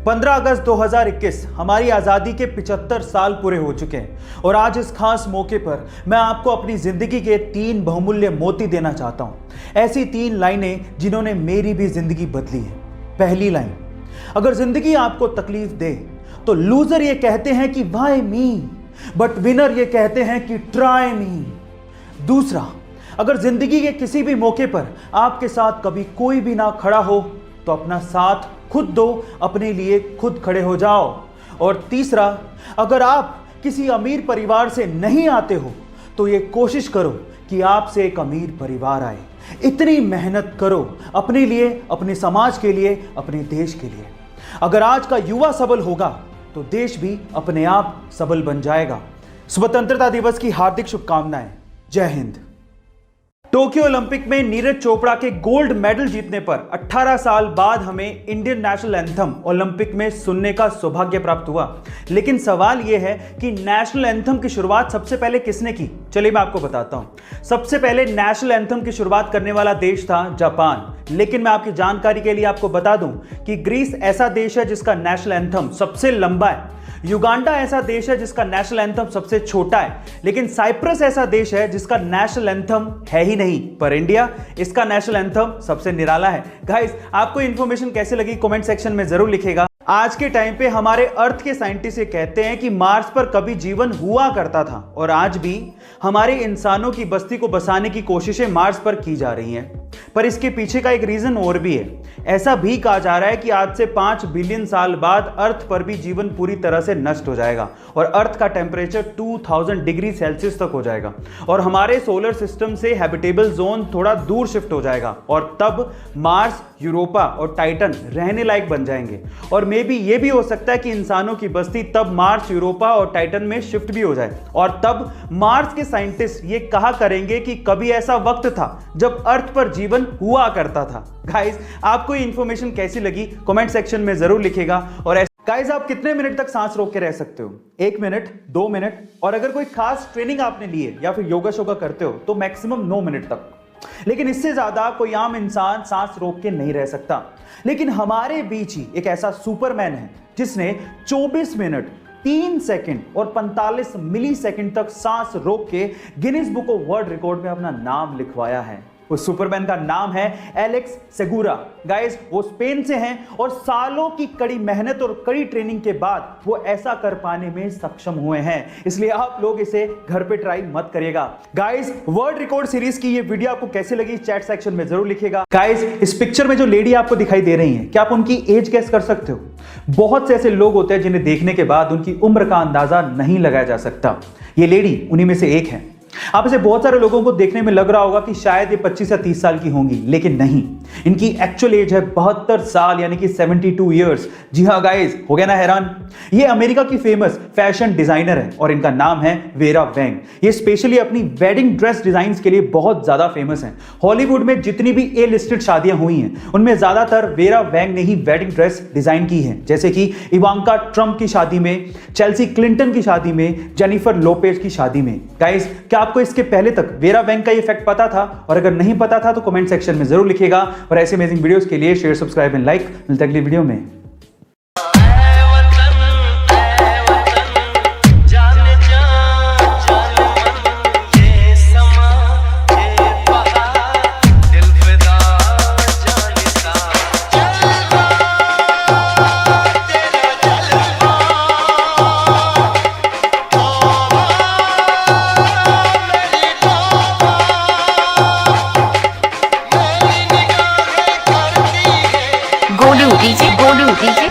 15 अगस्त 2021 हमारी आज़ादी के 75 साल पूरे हो चुके हैं और आज इस खास मौके पर मैं आपको अपनी ज़िंदगी के 3 बहुमूल्य मोती देना चाहता हूं। ऐसी 3 लाइनें जिन्होंने मेरी भी ज़िंदगी बदली है। पहली लाइन, अगर ज़िंदगी आपको तकलीफ दे तो लूज़र ये कहते हैं कि वाई मी, बट विनर ये कहते हैं कि ट्राई मी। दूसरा, अगर ज़िंदगी के किसी भी मौके पर आपके साथ कभी कोई भी ना खड़ा हो तो अपना साथ खुद दो, अपने लिए खुद खड़े हो जाओ। और तीसरा, अगर आप किसी अमीर परिवार से नहीं आते हो तो ये कोशिश करो कि आपसे एक अमीर परिवार आए। इतनी मेहनत करो अपने लिए, अपने समाज के लिए, अपने देश के लिए। अगर आज का युवा सबल होगा तो देश भी अपने आप सबल बन जाएगा। स्वतंत्रता दिवस की हार्दिक शुभकामनाएं। जय हिंद। टोक्यो ओलंपिक में नीरज चोपड़ा के गोल्ड मेडल जीतने पर 18 साल बाद हमें इंडियन नेशनल एंथम ओलंपिक में सुनने का सौभाग्य प्राप्त हुआ। लेकिन सवाल यह है कि नेशनल एंथम की शुरुआत सबसे पहले किसने की? चलिए मैं आपको बताता हूं। सबसे पहले नेशनल एंथम की शुरुआत करने वाला देश था जापान। लेकिन मैं आपकी जानकारी के लिए आपको बता दूं कि ग्रीस ऐसा देश है जिसका नेशनल एंथम सबसे लंबा है। युगांडा ऐसा देश है जिसका नेशनल एंथम सबसे छोटा है। लेकिन साइप्रस ऐसा देश है जिसका नेशनल एंथम है ही नहीं, पर इंडिया, इसका नेशनल एंथम सबसे निराला है। गाइस, आपको इंफॉर्मेशन कैसे लगी कमेंट सेक्शन में जरूर लिखिएगा। आज के टाइम पे हमारे अर्थ के साइंटिस्ट ये कहते हैं कि मार्स पर कभी जीवन हुआ करता था और आज भी हमारे इंसानों की बस्ती को बसाने की कोशिशें मार्स पर की जा रही हैं। पर इसके पीछे का एक रीजन और भी है। ऐसा भी कहा जा रहा है कि आज से 5 बिलियन साल बाद अर्थ पर भी जीवन पूरी तरह से नष्ट हो जाएगा और अर्थ का टेम्परेचर 2000 डिग्री सेल्सियस तक हो जाएगा और हमारे सोलर सिस्टम से हैबिटेबल जोन थोड़ा दूर शिफ्ट हो जाएगा और तब मार्स, यूरोपा और टाइटन रहने लायक बन जाएंगे। और मे बी ये भी हो सकता है कि इंसानों की बस्ती तब मार्स, यूरोपा और टाइटन में शिफ्ट भी हो जाए और तब मार्स के साइंटिस्ट ये कहा करेंगे कि कभी ऐसा वक्त था जब अर्थ पर जीवन हुआ करता था। गाइस, आपको ये इंफॉर्मेशन कैसी लगी कमेंट सेक्शन में जरूर लिखिएगा। और गाइस, आप कितने मिनट तक सांस रोक के रह सकते हो? 1 मिनट, 2 मिनट, और अगर कोई खास ट्रेनिंग आपने ली है या फिर योगा शोगा करते हो तो मैक्सिमम 9 मिनट तक। लेकिन इससे ज्यादा कोई आम इंसान सांस रोक के नहीं रह सकता। लेकिन हमारे बीच ही एक ऐसा सुपरमैन है जिसने 24 मिनट 3 सेकंड और 45 मिली सेकंड तक सांस रोक के Guinness book of world record में अपना नाम लिखवाया है। उस सुपरमैन का नाम है एलेक्स सेगुरा। गाइस, वो स्पेन से हैं और सालों की कड़ी मेहनत और कड़ी ट्रेनिंग के बाद वो ऐसा कर पाने में सक्षम हुए हैं। इसलिए आप लोग इसे घर पे ट्राई मत करिएगा। गाइस, वर्ल्ड रिकॉर्ड सीरीज की ये वीडियो आपको कैसे लगी चैट सेक्शन में जरूर लिखिएगा। गाइस, इस पिक्चर में जो लेडी आपको दिखाई दे रही है, क्या आप उनकी एज गेस कर सकते हो? बहुत से ऐसे लोग होते हैं जिन्हें देखने के बाद उनकी उम्र का अंदाजा नहीं लगाया जा सकता। ये लेडी उन्हीं में से एक है। आप इसे बहुत सारे लोगों को देखने में लग रहा होगा कि शायद ये 25 या 30 साल की होंगी, लेकिन नहीं, इनकी एक्चुअल एज है 72 साल यानी कि 72 इयर्स। जी हाँ गाइस, हो गया ना हैरान? ये अमेरिका की फेमस फैशन डिजाइनर है और इनका नाम है वेरा वैंग। ये स्पेशली अपनी वेडिंग ड्रेस डिजाइन्स के लिए बहुत ज्यादा फेमस हैं। हॉलीवुड में जितनी भी ए लिस्टेड शादियां हुई हैं उनमें ज्यादातर वेरा वैंग ने ही वेडिंग ड्रेस डिजाइन की है, जैसे कि इवांका ट्रंप की शादी में, चेल्सी क्लिंटन की शादी में, जेनिफर लोपेज की शादी में। गाइस, क्या आपको इसके पहले तक वेरा वैंग का ये फैक्ट पता था? और अगर नहीं पता था तो कमेंट सेक्शन में जरूर लिखिएगा। और ऐसे अमेजिंग वीडियोस के लिए शेयर, सब्सक्राइब एंड लाइक। मिलते हैं अगली वीडियो में। गोलू डीजे